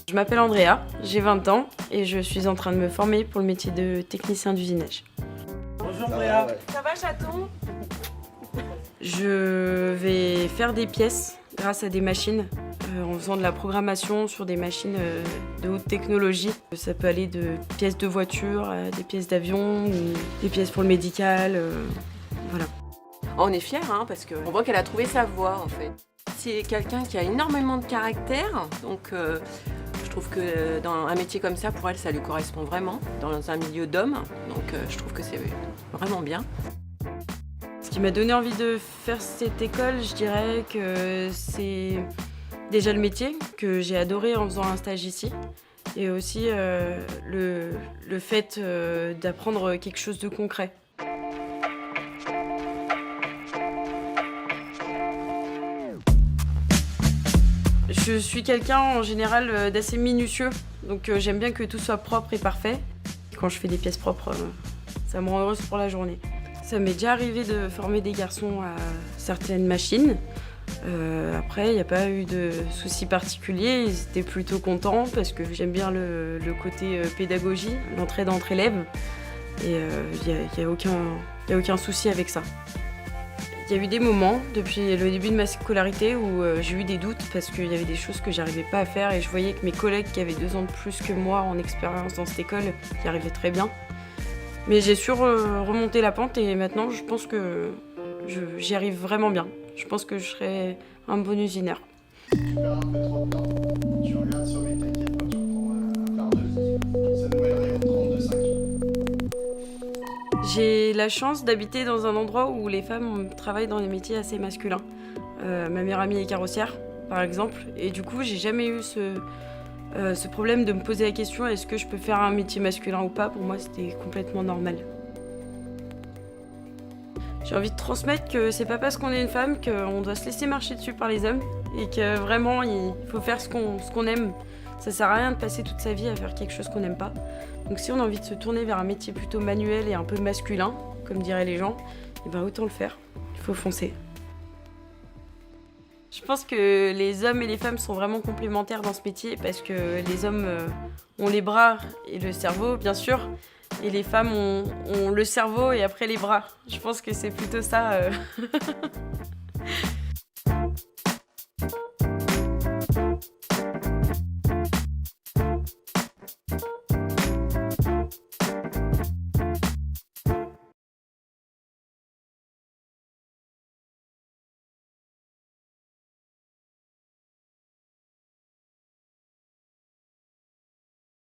Je m'appelle Andrea, j'ai 20 ans et je suis en train de me former pour le métier de technicien d'usinage. Bonjour Andrea. Ça va chaton? Je vais faire des pièces grâce à des machines, en faisant de la programmation sur des machines de haute technologie. Ça peut aller de pièces de voiture à des pièces d'avion ou des pièces pour le médical, voilà. On est fiers parce qu'on voit qu'elle a trouvé sa voie en fait. C'est quelqu'un qui a énormément de caractère, donc je trouve que dans un métier comme ça, pour elle, ça lui correspond vraiment, dans un milieu d'hommes, donc je trouve que c'est vraiment bien. Ce qui m'a donné envie de faire cette école, je dirais que c'est déjà le métier que j'ai adoré en faisant un stage ici, et aussi le fait d'apprendre quelque chose de concret. Je suis quelqu'un en général d'assez minutieux, donc j'aime bien que tout soit propre et parfait. Quand je fais des pièces propres, ça me rend heureuse pour la journée. Ça m'est déjà arrivé de former des garçons à certaines machines. Après, il n'y a pas eu de soucis particuliers, ils étaient plutôt contents parce que j'aime bien le côté pédagogie, l'entraide entre élèves, et il n'y a aucun souci avec ça. Il y a eu des moments, depuis le début de ma scolarité, où j'ai eu des doutes parce qu'il y avait des choses que j'arrivais pas à faire et je voyais que mes collègues qui avaient 2 ans de plus que moi en expérience dans cette école y arrivaient très bien. Mais j'ai su remonter la pente et maintenant je pense que j'y arrive vraiment bien. Je pense que je serai un bon usineur. Tu perds un peu trop de temps, tu regardes sur les t'inquiète pas, tu reprends un quart d'heure, ça nous mènerait au 32,5. J'ai la chance d'habiter dans un endroit où les femmes travaillent dans des métiers assez masculins. Ma meilleure amie est carrossière, par exemple, et du coup, j'ai jamais eu ce problème de me poser la question est-ce que je peux faire un métier masculin ou pas. Pour moi, c'était complètement normal. J'ai envie de transmettre que c'est pas parce qu'on est une femme qu'on doit se laisser marcher dessus par les hommes et que vraiment, il faut faire ce qu'on aime. Ça sert à rien de passer toute sa vie à faire quelque chose qu'on n'aime pas. Donc si on a envie de se tourner vers un métier plutôt manuel et un peu masculin, comme diraient les gens, eh ben autant le faire. Il faut foncer. Je pense que les hommes et les femmes sont vraiment complémentaires dans ce métier parce que les hommes ont les bras et le cerveau, bien sûr, et les femmes ont le cerveau et après les bras. Je pense que c'est plutôt ça.